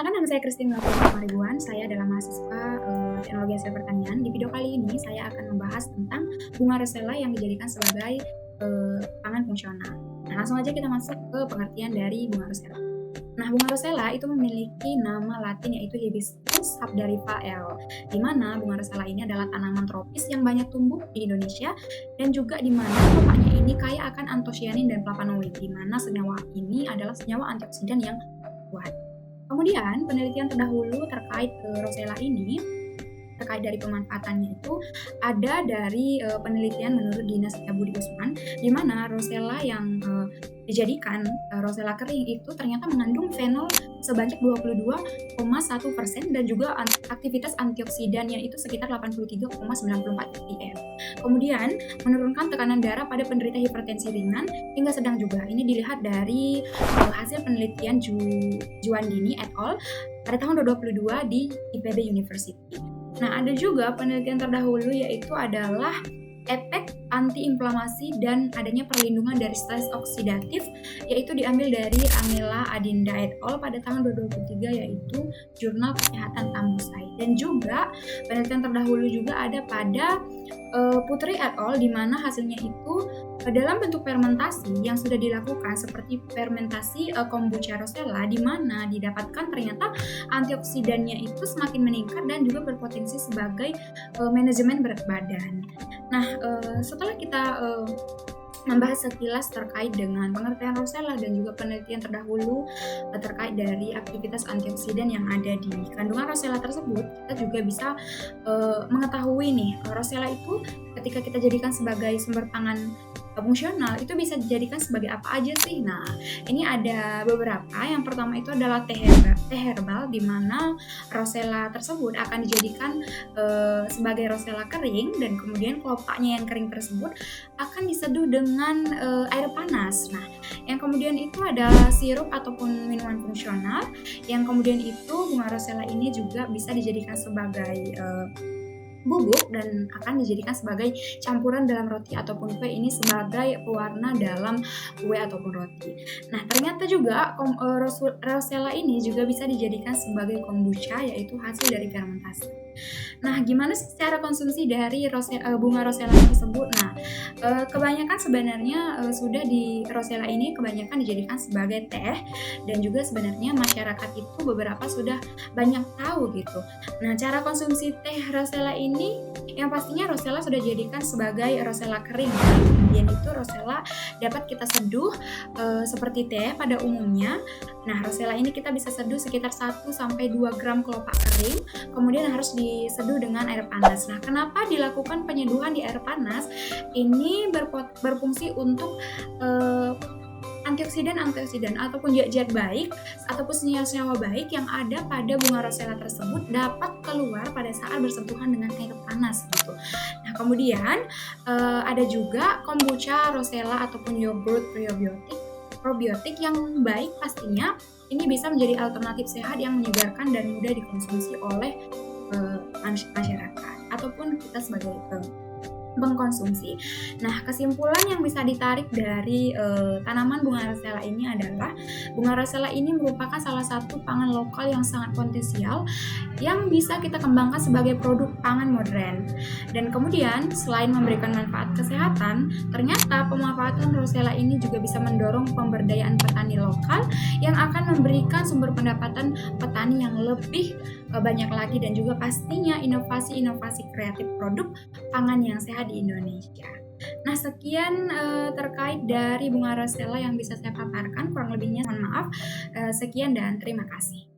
Perkenalkan, nama saya Christine Maribuan. Saya adalah mahasiswa Teknologi Hasil Pertanian. Di video kali ini saya akan membahas tentang bunga rosella yang dijadikan sebagai pangan fungsional. Nah, langsung aja kita masuk ke pengertian dari bunga rosella. Nah, bunga rosella itu memiliki nama latin yaitu Hibiscus sabdarifa L. Di mana bunga rosella ini adalah tanaman tropis yang banyak tumbuh di Indonesia dan juga di mana kelompoknya ini kaya akan antosianin dan flavonoid, di mana senyawa ini adalah senyawa antioksidan yang kuat. Kemudian penelitian terdahulu terkait rosella ini, terkait dari pemanfaatannya itu ada dari penelitian menurut Dina Setiabudi Usman, di mana rosella yang dijadikan rosella kering itu ternyata mengandung fenol sebanyak 22,1% dan juga aktivitas antioksidannya itu sekitar 83,94 ppm. Kemudian menurunkan tekanan darah pada penderita hipertensi ringan hingga sedang juga. Ini dilihat dari hasil penelitian Juandini et al. Pada tahun 2022 di IPB University. Nah, ada juga penelitian terdahulu yaitu adalah efek antiinflamasi dan adanya perlindungan dari stres oksidatif, yaitu diambil dari Amela Adinda et al. Pada tahun 2023 yaitu Jurnal Kesehatan Tambusai. Dan juga penelitian terdahulu juga ada pada Putri et al. Di mana hasilnya itu dalam bentuk fermentasi yang sudah dilakukan seperti fermentasi kombucha rosella, di mana didapatkan ternyata antioksidannya itu semakin meningkat dan juga berpotensi sebagai manajemen berat badan. Nah, setelah kita membahas sekilas terkait dengan pengertian rosella dan juga penelitian terdahulu terkait dari aktivitas antioksidan yang ada di kandungan rosella tersebut, kita juga bisa mengetahui nih, rosella itu ketika kita jadikan sebagai sumber pangan fungsional itu bisa dijadikan sebagai apa aja sih? Nah, ini ada beberapa. Yang pertama itu adalah teh herbal, di mana rosella tersebut akan dijadikan sebagai rosella kering, dan kemudian kelopaknya yang kering tersebut akan diseduh dengan air panas. Nah, yang kemudian itu adalah sirup ataupun minuman fungsional, yang kemudian itu bunga rosella ini juga bisa dijadikan sebagai bubuk dan akan dijadikan sebagai campuran dalam roti ataupun kue, ini sebagai pewarna dalam kue ataupun roti. Nah, ternyata juga rosella ini juga bisa dijadikan sebagai kombucha, yaitu hasil dari fermentasi. Nah, gimana sih cara konsumsi dari bunga rosella tersebut? Nah, kebanyakan sebenarnya sudah di rosella ini kebanyakan dijadikan sebagai teh, dan juga sebenarnya masyarakat itu beberapa sudah banyak tahu gitu. Nah, cara konsumsi teh rosella ini yang pastinya rosella sudah dijadikan sebagai rosella kering. Kemudian itu rosella dapat kita seduh seperti teh pada umumnya. Nah, rosella ini kita bisa seduh sekitar 1-2 gram kelopak kering, kemudian harus diseduh dengan air panas. Nah, kenapa dilakukan penyeduhan di air panas? Ini berfungsi untuk antioksidan ataupun zat baik ataupun senyawa baik yang ada pada bunga rosella tersebut dapat keluar pada saat bersentuhan dengan air panas gitu. Nah, kemudian ada juga kombucha rosella ataupun yogurt probiotik yang baik, pastinya ini bisa menjadi alternatif sehat yang menyegarkan dan mudah dikonsumsi oleh masyarakat ataupun kita sebagai pengkonsumsi. Nah, kesimpulan yang bisa ditarik dari tanaman bunga rosella ini adalah bunga rosella ini merupakan salah satu pangan lokal yang sangat potensial yang bisa kita kembangkan sebagai produk pangan modern. Dan kemudian selain memberikan manfaat kesehatan, ternyata pemanfaatan rosella ini juga bisa mendorong pemberdayaan petani lokal yang akan memberikan sumber pendapatan petani yang lebih banyak lagi, dan juga pastinya inovasi-inovasi kreatif produk pangan yang sehat di Indonesia. Nah, sekian terkait dari bunga rosella yang bisa saya paparkan, kurang lebihnya mohon maaf. Sekian dan terima kasih.